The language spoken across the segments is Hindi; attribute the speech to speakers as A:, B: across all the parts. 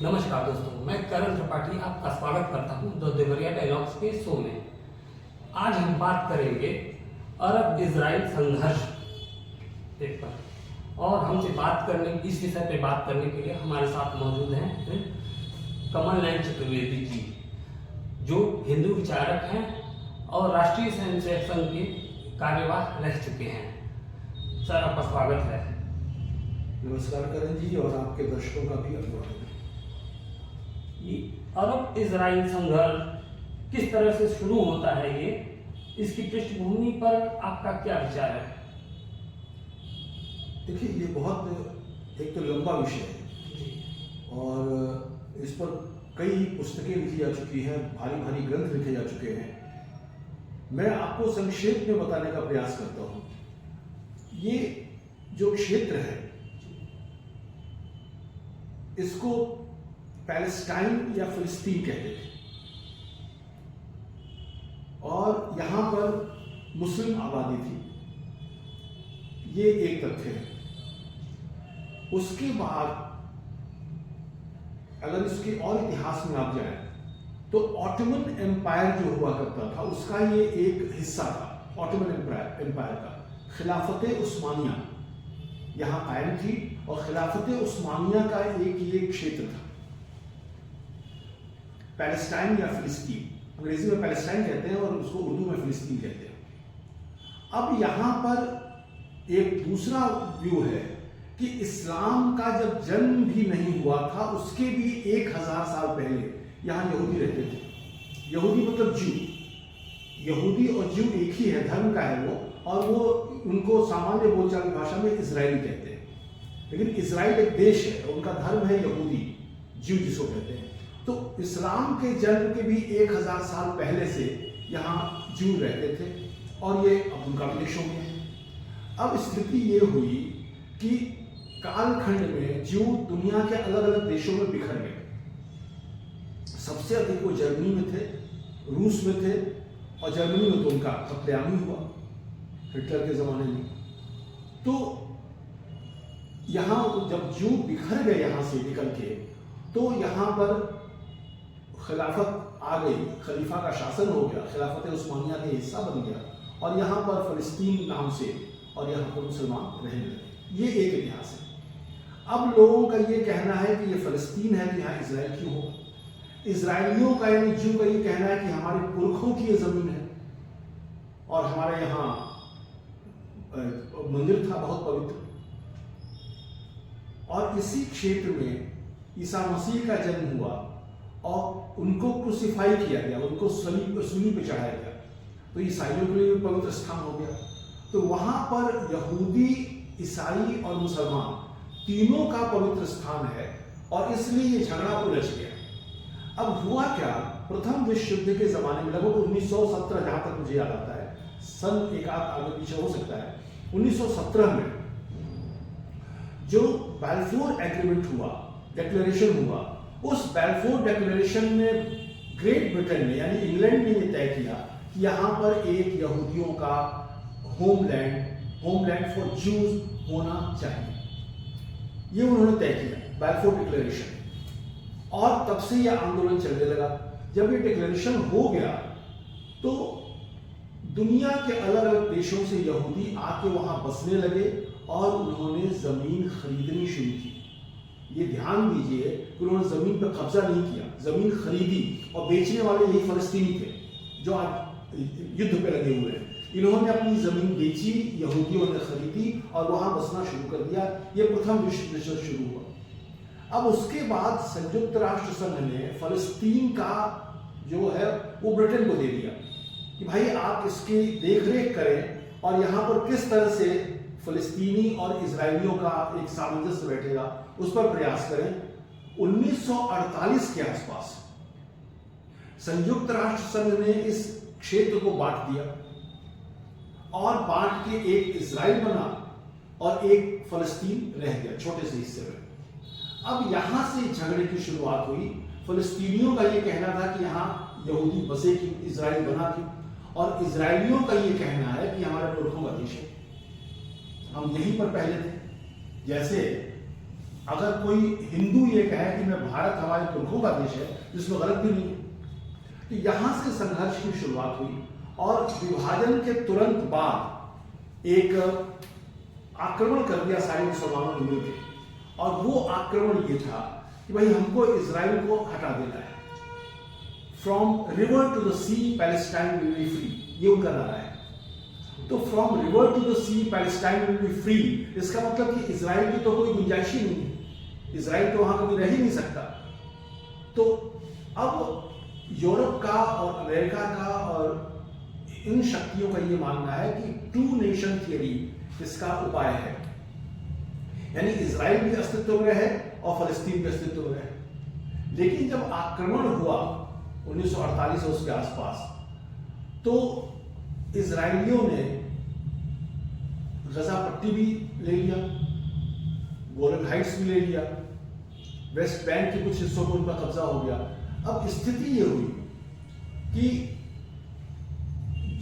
A: नमस्कार दोस्तों, मैं करण त्रिपाठी आपका स्वागत करता हूं द देवरिया डायलॉग्स के शो में। आज हम बात करेंगे अरब इजराइल संघर्ष पर, और हमसे इस विषय पे बात करने के लिए हमारे साथ मौजूद हैं कमल नयन चतुर्वेदी जी, जो हिंदू विचारक हैं और राष्ट्रीय स्वयंसेवक संघ के कार्यवाह रह चुके हैं। सर, आपका स्वागत है।
B: नमस्कार करण जी, और आपके दर्शकों का भी अभिवादन है।
A: अरब इजराइल संघर्ष किस तरह से शुरू होता है, इसकी पृष्ठभूमि पर आपका क्या विचार है?
B: देखिए, ये बहुत एक तो लंबा विषय है और इस पर कई पुस्तकें लिखी जा चुकी हैं, भारी भारी ग्रंथ लिखे जा चुके हैं। मैं आपको संक्षेप में बताने का प्रयास करता हूं। ये जो क्षेत्र है, इसको पैलेस्टाइन या फिलिस्तीन कहते थे, और यहां पर मुस्लिम आबादी थी। ये एक तथ्य है। उसके बाद अगर इसके और इतिहास में आप जाएं तो ऑटोमन एम्पायर जो हुआ करता था, उसका ये एक हिस्सा था। ऑटोमन एम्पायर का खिलाफत उस्मानिया यहां कायम थी, और खिलाफत उस्मानिया का एक ये क्षेत्र था, पैलेस्टाइन या फिलिस्तीन। अंग्रेजी में पैलेस्टाइन कहते हैं और उसको उर्दू में फिलिस्तीन कहते हैं। अब यहां पर एक दूसरा व्यू है कि इस्लाम का जब जन्म भी नहीं हुआ था, उसके भी 1000 साल पहले यहां यहूदी रहते थे। यहूदी मतलब जू। यहूदी और जू एक ही है, धर्म का है वो, और वो उनको सामान्य बोलचाल की भाषा में इजराइल कहते हैं। लेकिन इजराइल एक देश है, उनका धर्म है यहूदी, जू जिसको कहते हैं। तो इस्लाम के जन्म के भी 1000 साल पहले से यहाँ जू रहते थे, और ये अब उनका भी देश हो गया। अब स्थिति ये हुई कि कालखंड में जू दुनिया के अलग अलग देशों में बिखर गए। सबसे अधिक वो जर्मनी में थे, रूस में थे, और जर्मनी में तो उनका कत्लेआम हुआ हिटलर के जमाने में। तो यहाँ जब जू बिखर गए यहाँ से निकल के, तो यहाँ पर खिलाफत आ गई, खलीफा का शासन हो गया, खिलाफत उस्मानिया का हिस्सा बन गया, और यहाँ पर फिलिस्तीन नाम से, और यहाँ पर मुसलमान रहने लगे। ये एक इतिहास है। अब लोगों का ये कहना है कि ये फिलिस्तीन है, तो यहाँ इजराइल क्यों हो? इजरायलियों का यानी जू का ये कहना है कि हमारे पुरखों की ये जमीन है, और हमारे यहाँ मंदिर था बहुत पवित्र, और इसी क्षेत्र में ईसा मसीह का जन्म हुआ और उनको क्रूसिफाई किया गया, उनको सूली पे चढ़ाया गया। तो ईसाइयों के लिए पवित्र स्थान हो गया। तो वहां पर यहूदी, ईसाई और मुसलमान तीनों का पवित्र स्थान है, और इसलिए ये झगड़ा उलझ गया। अब हुआ क्या, प्रथम विश्व युद्ध के जमाने में लगभग 1917, जहां तक मुझे याद आता है, सन एक आगे पीछे हो सकता है, 1917 में जो बैल्फोर एग्रीमेंट हुआ, डिक्लेरेशन हुआ, उस बैल्फोर डिक्लेरेशन में ग्रेट ब्रिटेन ने यानी इंग्लैंड ने यह तय किया कि यहां पर एक यहूदियों का होमलैंड फॉर जूज होना चाहिए। ये उन्होंने तय किया, बैल्फोर डिक्लेरेशन, और तब से यह आंदोलन चलने लगा। जब ये डिक्लेरेशन हो गया, तो दुनिया के अलग अलग देशों से यहूदी आके वहां बसने लगे, और उन्होंने जमीन खरीदनी शुरू की। ये ध्यान दीजिए कि उन्होंने जमीन पर कब्जा नहीं किया, जमीन खरीदी, और बेचने वाले यही फलस्तीनी थे जो आज युद्ध पे लगे हुए हैं। इन्होंने अपनी जमीन बेची, यहूदियों ने खरीदी, और वहां बसना शुरू कर दिया। ये प्रथम विश्व युद्ध शुरू हुआ। अब उसके बाद संयुक्त राष्ट्र संघ ने फलस्तीन का जो है वो ब्रिटेन को दे दिया कि भाई आप इसकी देखरेख करें, और यहाँ पर किस तरह से फिलिस्तीनी और इजरायलियों का एक सामंजस्य बैठेगा, उस पर प्रयास करें। 1948 के आसपास संयुक्त राष्ट्र संघ ने इस क्षेत्र को बांट दिया, और बांट के एक इजराइल बना और एक फलस्तीन रह गया छोटे से हिस्से में। अब यहां से झगड़े की शुरुआत हुई। फलस्तीनियों का यह कहना था कि यहां यहूदी बसे की, इजराइल बना थी, और इजरायलियों का यह कहना है कि हमारे पुरखों का देश है, हम यहीं पर पहले थे। जैसे अगर कोई हिंदू ये कहे कि मैं भारत हमारे पुरखों का देश है, जिसमें गलत भी नहीं है। तो यहां से संघर्ष की शुरुआत हुई और विभाजन के तुरंत बाद एक आक्रमण कर दिया सारे मुसलमानों ने मिलकर, और वो आक्रमण ये था कि भाई हमको इजराइल को हटा देना है। From river to the sea Palestine will be free, ये उनका नारा है। तो from river to the sea Palestine will be free, इसका मतलब कि इजराइल की तो कोई गुंजाइश ही नहीं है, इजराइल तो वहां कभी रह ही नहीं सकता। तो अब यूरोप का और अमेरिका का और इन शक्तियों का ये मानना है कि टू नेशन थियरी इसका उपाय है, यानी इजराइल भी अस्तित्व में रहे और फलस्तीन भी अस्तित्व में रहे। लेकिन जब आक्रमण हुआ 1948 और उसके आसपास, तो इजराइलियों ने गजा पट्टी भी ले लिया, गोलन हाइट्स भी ले लिया, वेस्ट बैंक के कुछ हिस्सों पर उनका कब्जा हो गया। अब स्थिति ये हुई कि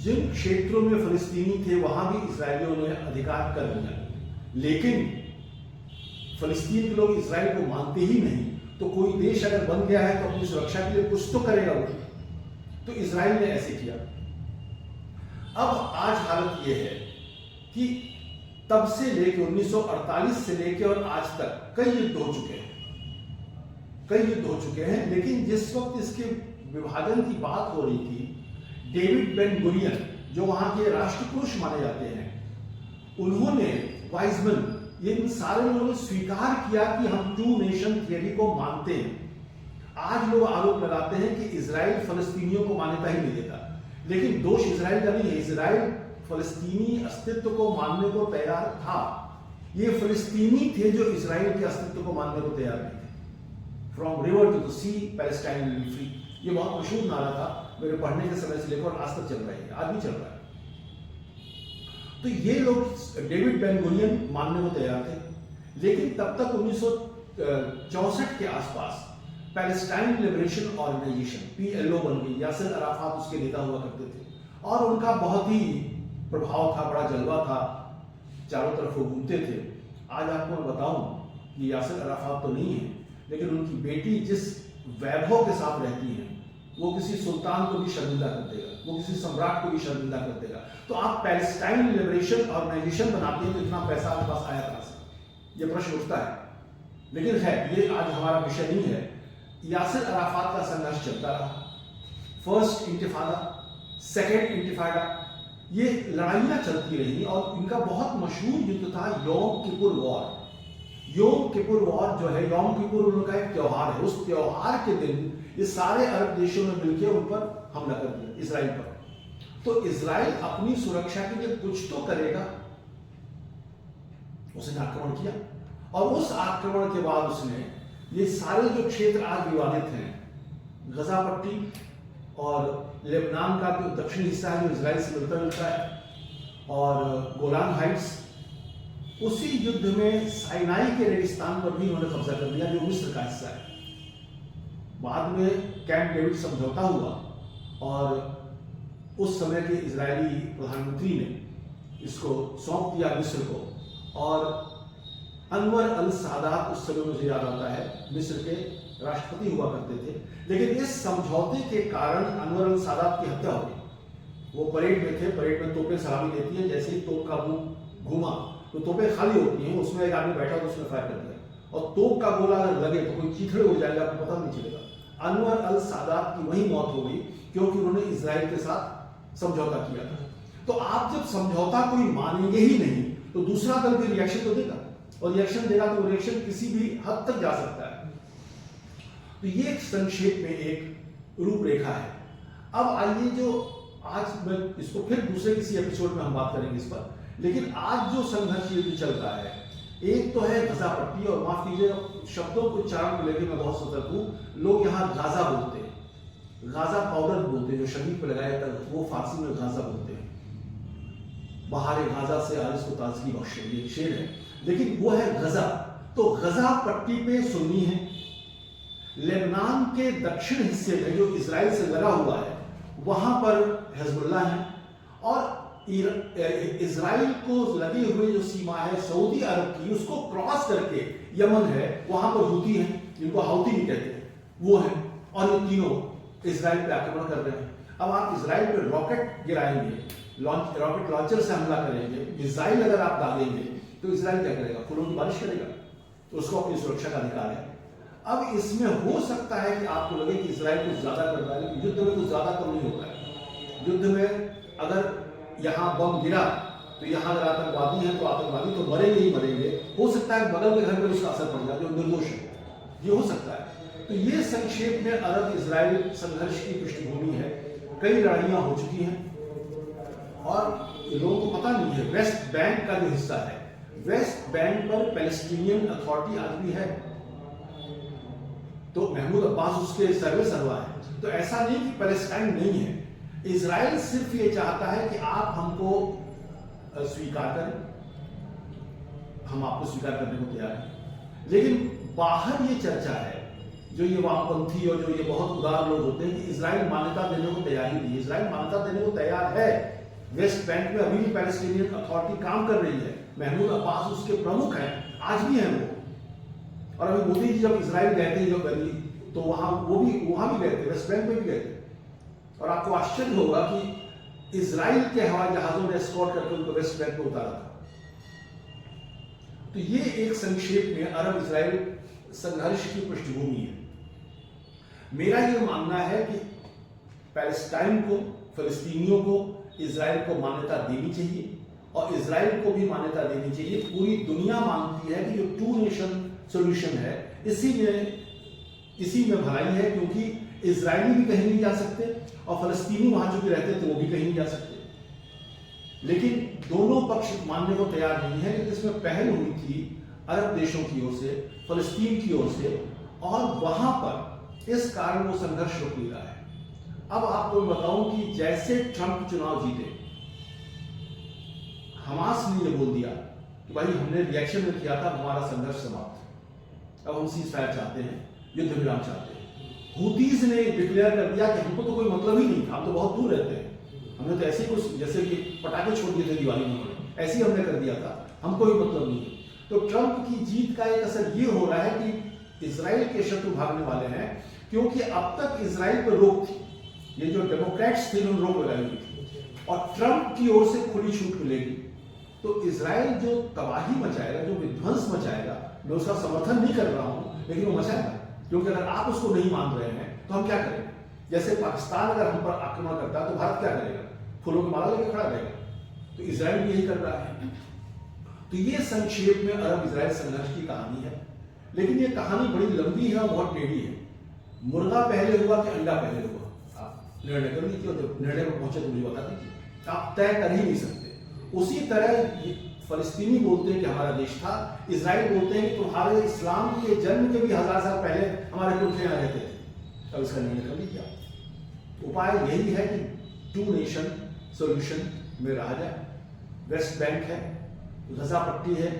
B: जिन क्षेत्रों में फलस्तीनी थे वहां भी इजरायलियों ने अधिकार कर लिया, लेकिन फलस्तीन के लोग इजराइल को मानते ही नहीं। तो कोई देश अगर बन गया है तो अपनी सुरक्षा के लिए कुछ तो करेगा वो, तो इजराइल ने ऐसे किया। अब आज हालत यह है कि तब से लेकर 1948 से लेकर और आज तक कई युद्ध हो चुके हैं, लेकिन जिस वक्त इसके विभाजन की बात हो रही थी, डेविड बेन गुरियन जो वहां के राष्ट्रपुरुष माने जाते हैं, उन्होंने वाइजमैन, ये इन सारे लोगों ने स्वीकार किया कि हम टू नेशन थियरी को मानते हैं। आज लोग आरोप लगाते हैं कि इजराइल फलस्तीनियों को मान्यता ही नहीं देता, लेकिन दोष इजराइल का नहीं है। इजराइल फलस्तीनी अस्तित्व को मानने को तैयार था, ये फलस्तीनी थे जो इजराइल के अस्तित्व को मानने को तैयार नहीं थे। From river to the sea Palestine will be free, ये बहुत मशहूर नारा था, मेरे पढ़ने के समय से लेकर आज तक चल रहा है, आज भी चल रहा है। तो ये लोग डेविड बेन गुरियन मानने को तैयार थे, लेकिन तब तक 1964 के आसपास पैलेस्टाइन लिबरेशन ऑर्गेनाइजेशन PLO बन गई। यासिर अराफात उसके नेता हुआ करते थे और उनका बहुत ही प्रभाव था, बड़ा जलवा था, चारों तरफ वो घूमते थे। आज आपको मैं बताऊं कि यासिर अराफात तो नहीं है, लेकिन उनकी बेटी जिस वैभव के साथ रहती है, वो किसी सुल्तान को भी शर्मिंदा कर देगा, वो किसी सम्राट को भी शर्मिंदा कर देगा। तो आप पैलेस्टाइन लिबरेशन ऑर्गेनाइजेशन बनाते हैं तो इतना पैसा आपके पास आया कहां से, ये प्रश्न उठता है। लेकिन है, ये आज हमारा विषय नहीं है। यासिर अराफात का संघर्ष चलता रहा, फर्स्ट इंतिफादा, सेकेंड इंतिफादा, ये लड़ाइयां चलती रही और इनका बहुत मशहूर युद्ध था योम किपुर वॉर। योम किपुर वॉर जो है, योम किपुर उनका एक त्योहार है, उस त्योहार के दिन ये सारे अरब देशों ने मिलकर उन पर हमला कर दिया, इजराइल पर। तो इजराइल अपनी सुरक्षा के लिए कुछ तो करेगा, उसने आक्रमण किया और उस आक्रमण के बाद उसने ये सारे जो क्षेत्र आज विवादित हैं, गजा पट्टी और लेबनान का जो दक्षिणी हिस्सा है जो इजराइल से मिलता जुलता है, और गोलान हाइट्स, उसी युद्ध में साइनाई के रेगिस्तान पर भी उन्होंने कब्जा कर लिया जो मिस्र का हिस्सा है। बाद में कैंप डेविड समझौता हुआ और उस समय के इजरायली प्रधानमंत्री ने इसको सौंप दिया मिस्र को, और अनवर अल सादात उस समय मुझे याद आता है मिस्र के राष्ट्रपति हुआ करते थे। लेकिन इस समझौते के कारण अनवर अल सादात की हत्या हो गई। वो परेड में थे, परेड में तोपें सलामी देती हैं, जैसे ही तोप का मुंह घूमा तो तोपें खाली होती हैं, उसमें एक आदमी बैठा तो उसने फायर कर दिया और तोप का गोला अगर लगे तो कोई चीथड़े हो जाएगा, आपको पता नहीं चलेगा। अनवर अल सादात की वही मौत हो गई क्योंकि उन्होंने इजराइल के साथ समझौता किया था। तो आप जब समझौता कोई मानेंगे ही नहीं तो दूसरा दल भी रिएक्शन तो देगा, और रिएक्शन देगा तो रिएक्शन किसी भी हद तक जा सकता है। तो ये एक संक्षेप में एक रूपरेखा है। अब आइए, जो आज मैं इसको फिर दूसरे किसी एपिसोड में हम बात करेंगे इस पर, लेकिन आज जो संघर्ष युद्ध चल रहा है, एक तो है गजा पट्टी, और माफ कीजिए शब्दों को उच्चारण को लेकर मैं बहुत सतर्क हूं। लोग यहाँ गाजा बोलते हैं, गाजा पाउडर बोलते हैं जो शरीर पर लगाया था, वो फारसी में गाजा बोलते हैं। बाहर गाजा से आरिस को ताजगी बख्शे, ये शेर है, लेकिन वो है गजा। तो गजा पट्टी पे सुन्नी है, लेबनान के दक्षिण हिस्से में जो इजराइल से लगा हुआ है वहां पर हिजबुल्लाह है, और इजराइल को लगे हुए जो सीमा है सऊदी अरब की, उसको क्रॉस करके यमन है, वहां पर हूती हैं जिनको हाउती भी कहते हैं, वो हैं, और ये तीनों इजराइल पे आक्रमण कर रहे हैं। अब आप इजराइल पे रॉकेट गिराएंगे, रॉकेट लॉन्चर से हमला करेंगे, मिसाइल अगर आप डालेंगे तो इजराइल क्या करेगा? फूलों की बारिश करेगा। तो उसको अपनी सुरक्षा का अधिकार है। अब इसमें हो सकता है कि आपको लगे कि इजराइल कुछ ज्यादा कर रहा है, लेकिन युद्ध में कुछ ज्यादा कम नहीं होता है। युद्ध में अगर यहाँ बम गिरा तो यहाँ अगर आतंकवादी हैं तो आतंकवादी तो मरेंगे ही मरेंगे। हो सकता है बगल के घर पर उसका असर पड़ जाए जो निर्दोष है, ये हो सकता है। तो ये संक्षेप में अरब इजराइल संघर्ष की पृष्ठभूमि है। कई लड़ाइयां हो चुकी हैं और लोगों को पता नहीं है, वेस्ट बैंक का जो हिस्सा है, वेस्ट बैंक पर पैलेस्टीनियन अथॉरिटी आज भी है। तो महमूद अब्बास उसके सर्वे सर्वा है। तो ऐसा नहीं कि पैलेस्टाइन नहीं है। इजराइल सिर्फ ये चाहता है कि आप हमको स्वीकार करें, हम आपको स्वीकार करने को तैयार हैं। लेकिन बाहर ये चर्चा है, जो ये वामपंथी और जो ये बहुत उदार लोग होते हैं, कि इजराइल मान्यता देने को तैयार ही नहीं। इजराइल मान्यता देने को तैयार है। वेस्ट बैंक में अभी भी पैलेस्टीनियन अथॉरिटी काम कर रही है। महमूद अब्बास उसके प्रमुख हैं, आज भी हैं वो। और अभी मोदी जी जब इजराइल गए थे, जब गली, तो वहां भी गए थे, वेस्ट बैंक में भी गए थे। और आपको आश्चर्य होगा कि इजराइल के हवाई जहाजों ने एस्कॉर्ट करके उनको वेस्ट बैंक में उतारा था। तो ये एक संक्षेप में अरब इजराइल संघर्ष की पृष्ठभूमि है। मेरा यह मानना है कि पैलेस्टाइन को, फिलिस्तीनियों को इजराइल को मान्यता देनी चाहिए और इजराइल को भी मान्यता देनी चाहिए। पूरी दुनिया मानती है कि जो 2 नेशन सॉल्यूशन है, इसी में भलाई है, क्योंकि इजरायली भी कहीं नहीं जा सकते और फलस्तीनी वहां जो भी रहते थे वो भी कहीं नहीं जा सकते। लेकिन दोनों पक्ष मानने को तैयार नहीं है। लेकिन इसमें पहल हुई थी अरब देशों की ओर से, फलस्तीन की ओर से, और वहां पर इस कारण वो संघर्ष रुक नहीं रहा है। अब आपको बताऊं कि जैसे ट्रंप चुनाव जीते, हमास ने ये बोल दिया कि भाई हमने रिएक्शन में किया था, हमारा संघर्ष समाप्त, अब हम सीज़फायर चाहते हैं, युद्ध विराम चाहते हैं। हूतीज ने डिक्लेयर कर दिया कि हमको तो कोई मतलब ही नहीं था, हम तो बहुत दूर रहते हैं, हमने तो ऐसे ही कुछ, जैसे कि पटाखे छोड़ दिए थे दिवाली में, ऐसे ही हमने कर दिया था, हमको कोई मतलब नहीं है। तो ट्रंप की जीत का एक असर ये हो रहा है कि इजराइल के शत्रु भागने वाले हैं, क्योंकि अब तक इजराइल पर रोक थी, ये जो डेमोक्रेट्स थे उन्होंने रोक लगाई हुई थी, और ट्रंप की ओर से खुली छूट मिलेगी तो इजराइल जो तबाही मचाएगा, जो विध्वंस मचाएगा, मैं उसका समर्थन नहीं कर रहा हूं, लेकिन वो मचाएगा। क्योंकि अगर आप उसको नहीं मान रहे हैं तो हम क्या करेंगे? जैसे पाकिस्तान अगर हम पर आक्रमण करता है तो भारत क्या करेगा? फूलों की माला लेकर खड़ा रहेगा। तो इजराइल भी यही कर रहा है। तो ये संक्षेप में अरब इजराइल संघर्ष की कहानी है। लेकिन ये कहानी बड़ी लंबी है और बहुत टेढ़ी है। मुर्गा पहले हुआ कि अंडा पहले हुआ, आप निर्णय कर लीजिए, और जब निर्णय पर पहुंचे तो मुझे बता दीजिए। आप तय कर ही नहीं सकते। उसी तरह फलस्तीनी बोलते हैं कि हमारा देश था, इजराइल बोलते हैं कि तुम्हारे इस्लाम के जन्म के भी 1000 साल पहले हमारे पुरखे यहाँ रहते थे। अब इसका निर्णय कर लीजिए। उपाय यही है कि 2 नेशन सॉल्यूशन में रहा जाए। वेस्ट बैंक है, गजा पट्टी है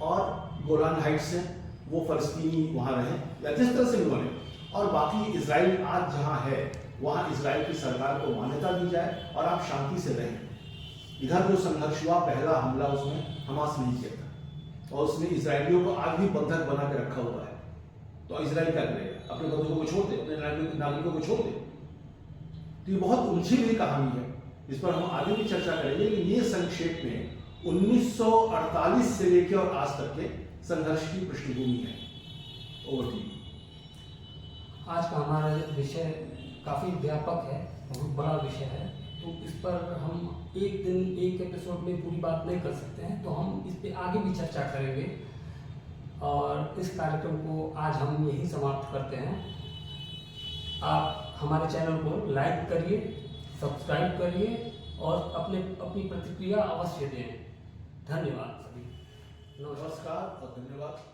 B: और गोलान हाइट्स है, वो फलस्तीनी वहां रहे या जिस तरह से भी बने, और बाकी इजराइल आज जहां है वहां इजराइल की सरकार को मान्यता दी जाए और आप शांति से रहें। इधर जो संघर्ष हुआ, पहला हमला उसमें हमास नहीं किया था और उसने इजरायलियों को आज भी बंधक बना के रखा हुआ है। तो इजराइल क्या करेगा? अपने बंधकों को छोड़ दे, अपने नागरिकों को छोड़ दे। तो ये बहुत उलझी हुई कहानी है, इस पर हम आगे भी चर्चा करेंगे। लेकिन ये संक्षेप में 1948 से लेकर और आज तक के संघर्ष की पृष्ठभूमि है। Over to you.
A: आज का हमारा विषय काफ़ी व्यापक है, बहुत बड़ा विषय है, तो इस पर हम एक दिन एक एपिसोड में पूरी बात नहीं कर सकते हैं, तो हम इस पे आगे भी चर्चा करेंगे। और इस कार्यक्रम को आज हम यहीं समाप्त करते हैं। आप हमारे चैनल को लाइक करिए, सब्सक्राइब करिए और अपनी प्रतिक्रिया अवश्य दें। धन्यवाद सभी।
B: नमस्कार और धन्यवाद।